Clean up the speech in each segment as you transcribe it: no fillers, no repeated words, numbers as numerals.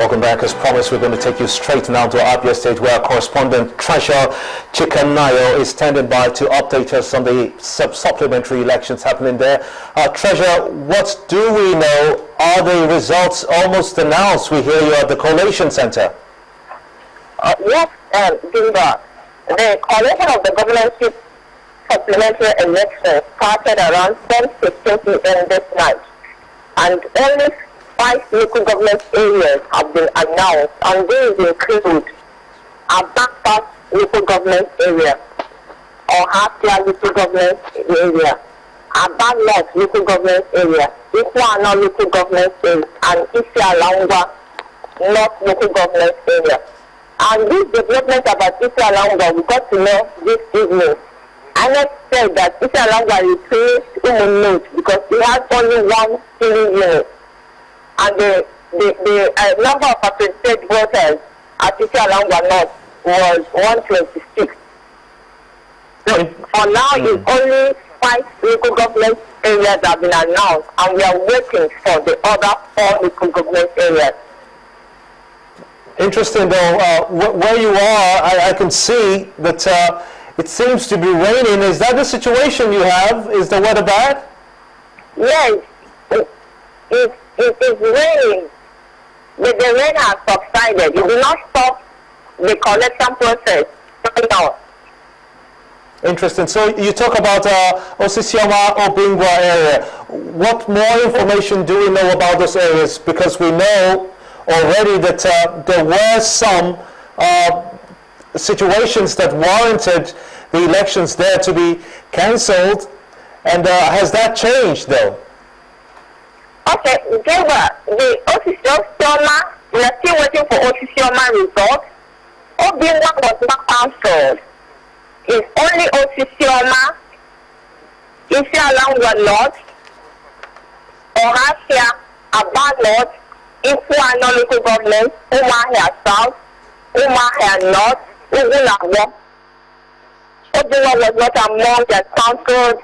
Welcome back. As promised, we're going to take you straight now to Abia State, where our correspondent Treasure Chikanayo is standing by to update us on the supplementary elections happening there. Treasure, what do we know? Are the results almost announced? We hear you at the Collation Center. Yes, Dimba. The collation of the governorship supplementary election started around 10:15 p.m. this night, and only 5 local government areas have been announced, and these include Abakpa local government area, Ohatia local government area, Aba North local government area, Ikwana local government area, and Isialangwa North local government area. And this development about Isialangwa we got to know this evening. Anet said that Isialangwa replaced Umunut because he had only one polling unit. And the number of accredited voters at Isialangwa North was 126. So for now, it's only 5 local government areas that have been announced, and we are waiting for the other 4 local government areas. Interesting, though, where you are, I can see that it seems to be raining. Is that the situation you have? Is the weather bad? Yes, it is raining, but the rain has subsided. It will not stop the collection process right now. Interesting. So you talk about Osisioma, Obingwa area. What more information do we know about those areas? Because we know already that there were some situations that warranted the elections there to be cancelled, and has that changed though? Okay, the Osisioma, we are still waiting for Osisioma results. Obingwa was not cancelled. It's only Osisioma, Isialangwa North, Ohatia, Aba North, Ikwana local government, Umahia South, Umahia North, Ighodalo. Obingwa was not among the cancelled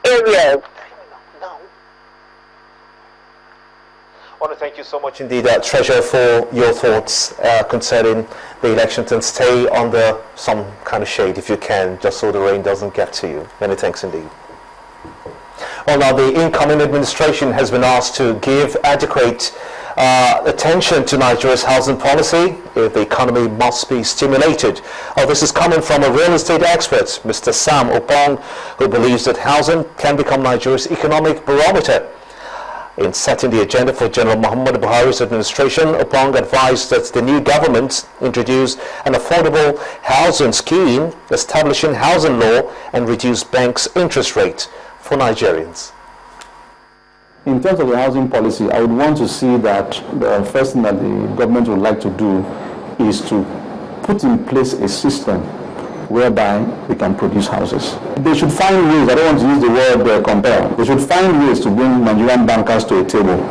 areas. I want to thank you so much indeed, Treasure, for your thoughts concerning the elections, and stay under some kind of shade if you can, just so the rain doesn't get to you. Many thanks indeed. Well, now the incoming administration has been asked to give adequate attention to Nigeria's housing policy. The economy must be stimulated. This is coming from a real estate expert, Mr. Sam Opong, who believes that housing can become Nigeria's economic barometer. In setting the agenda for General Muhammadu Buhari's administration, Opong advised that the new government introduce an affordable housing scheme, establishing housing law, and reduce banks' interest rate for Nigerians. In terms of the housing policy, I would want to see that the first thing that the government would like to do is to put in place a system whereby they can produce houses. They should find ways, I don't want to use the word compel, they should find ways to bring Nigerian bankers to a table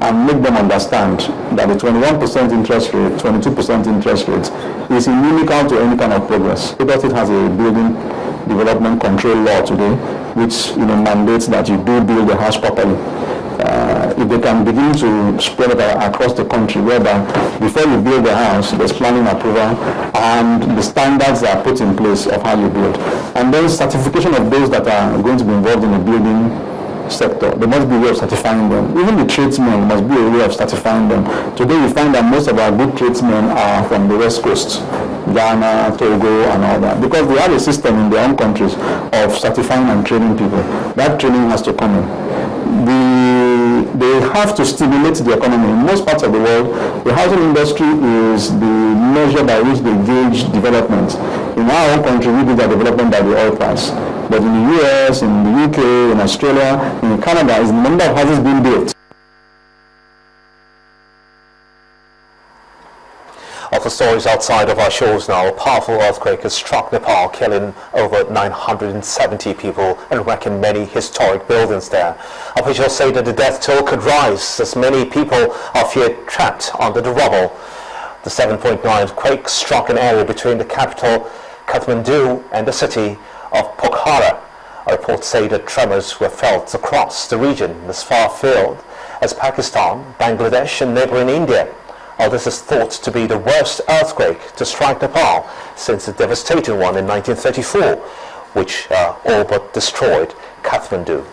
and make them understand that the 21% interest rate, 22% interest rate is inimical to any kind of progress, because it has a building development control law today, which mandates that you do build the house properly. If they can begin to spread it across the country, whereby before you build the house, there's planning approval and the standards are put in place of how you build. And then certification of those that are going to be involved in the building sector. There must be a way of certifying them. Even the tradesmen must be a way of certifying them. Today we find that most of our good tradesmen are from the West Coast, Ghana, Togo and all that, because they have a system in their own countries of certifying and training people. That training has to come in. They have to stimulate the economy. In most parts of the world, the housing industry is the measure by which they gauge development. In our own country, we do that development by the oil price. But in the US, in the UK, in Australia, in Canada, is the number of houses being built. Of the stories outside of our shores now, a powerful earthquake has struck Nepal, killing over 970 people and wrecking many historic buildings there. Officials say that the death toll could rise as many people are feared trapped under the rubble. The 7.9 quake struck an area between the capital, Kathmandu, and the city of Pokhara. Reports say that tremors were felt across the region as far afield as Pakistan, Bangladesh and neighboring India. This is thought to be the worst earthquake to strike Nepal since the devastating one in 1934, which all but destroyed Kathmandu.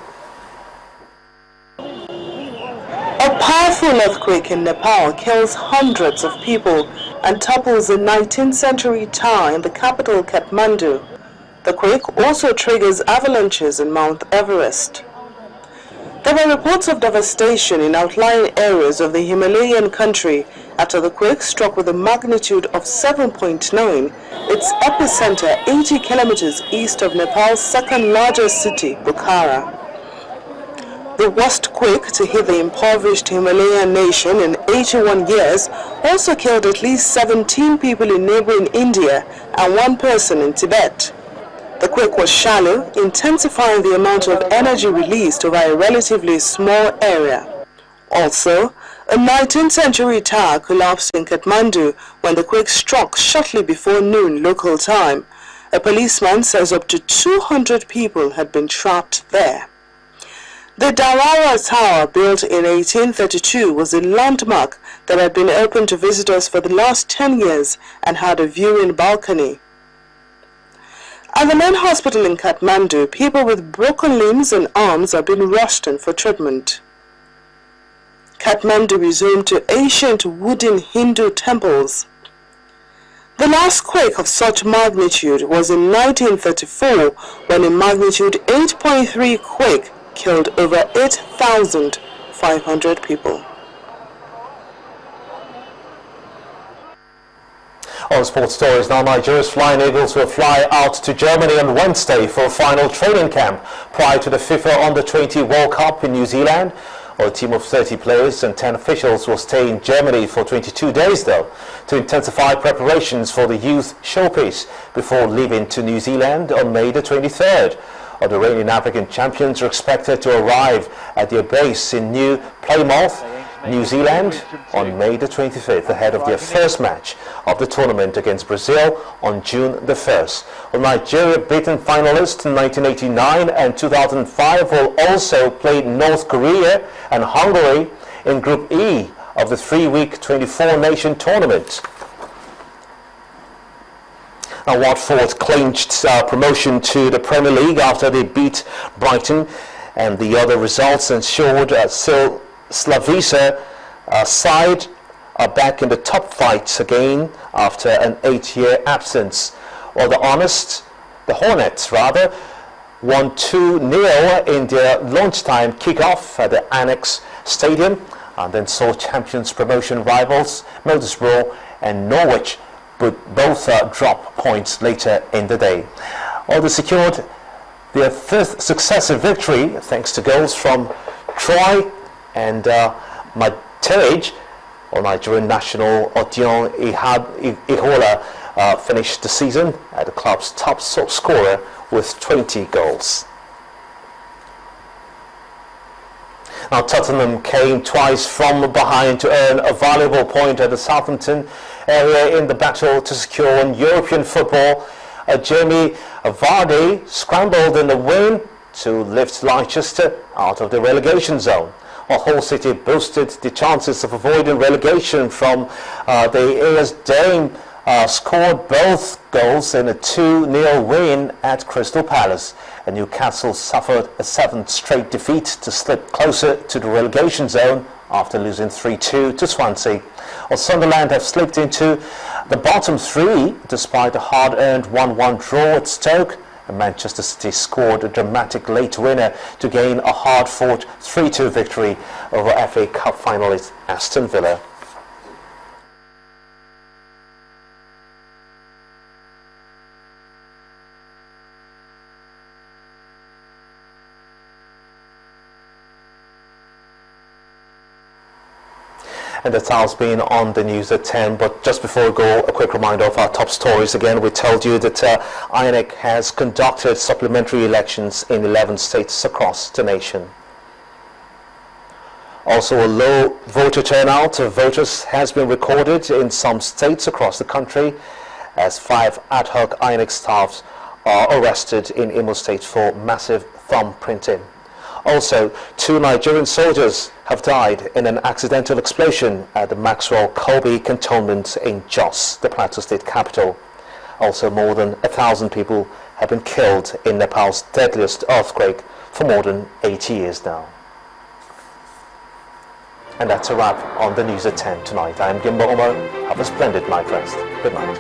A powerful earthquake in Nepal kills hundreds of people and topples a 19th century tower in the capital Kathmandu. The quake also triggers avalanches in Mount Everest. There were reports of devastation in outlying areas of the Himalayan country after the quake struck with a magnitude of 7.9, its epicenter 80 kilometers east of Nepal's second largest city, Bukhara. The worst quake to hit the impoverished Himalayan nation in 81 years also killed at least 17 people in neighboring India and 1 person in Tibet. The quake was shallow, intensifying the amount of energy released over a relatively small area. Also, a 19th century tower collapsed in Kathmandu when the quake struck shortly before noon local time. A policeman says up to 200 people had been trapped there. The Dawara Tower, built in 1832, was a landmark that had been open to visitors for the last 10 years and had a viewing balcony. At the main hospital in Kathmandu, people with broken limbs and arms are being rushed in for treatment. Kathmandu is home to ancient wooden Hindu temples. The last quake of such magnitude was in 1934 when a magnitude 8.3 quake killed over 8,500 people. On sports stories now, Nigeria's Flying Eagles will fly out to Germany on Wednesday for a final training camp prior to the FIFA Under-20 World Cup in New Zealand. A team of 30 players and 10 officials will stay in Germany for 22 days, though, to intensify preparations for the youth showpiece before leaving to New Zealand on May the 23rd. The reigning African champions are expected to arrive at their base in New Plymouth, New Zealand on May the 25th, ahead of their first match of the tournament against Brazil on June the 1st. Nigeria, beaten finalists in 1989 and 2005, will also play North Korea and Hungary in Group E of the 3-week 24-nation tournament. Watford clinched promotion to the Premier League after they beat Brighton, and the other results ensured Slavisa side are back in the top fight again after an 8-year absence. The Hornets won 2-0 in their lunchtime kickoff at the Annex Stadium, and then saw champions promotion rivals Middlesbrough and Norwich both drop points later in the day. They secured their 5th successive victory thanks to goals from Troy and Materej. Nigerian national Odion Ighodalo finished the season as the club's top scorer with 20 goals. Tottenham came twice from behind to earn a valuable point at the Southampton area in the battle to secure European football. Jamie Vardy scrambled in the win to lift Leicester out of the relegation zone. Hull City boosted the chances of avoiding relegation from the area's Dame scored both goals in a 2-0 win at Crystal Palace. And Newcastle suffered a 7th straight defeat to slip closer to the relegation zone after losing 3-2 to Swansea. Sunderland have slipped into the bottom 3 despite a hard-earned 1-1 draw at Stoke. And Manchester City scored a dramatic late winner to gain a hard-fought 3-2 victory over FA Cup finalist Aston Villa. And that's how it's been on the news at 10. But just before we go, a quick reminder of our top stories. Again, we told you that INEC has conducted supplementary elections in 11 states across the nation. Also, a low voter turnout of voters has been recorded in some states across the country as 5 ad hoc INEC staffs are arrested in Imo State for massive thumb printing. Also, 2 Nigerian soldiers have died in an accidental explosion at the Maxwell Colby cantonment in Jos, the Plateau State capital. Also, more than 1,000 people have been killed in Nepal's deadliest earthquake for more than 80 years now. And that's a wrap on the news at 10 tonight. I'm Gimbo Omar. Have a splendid night rest. Good night.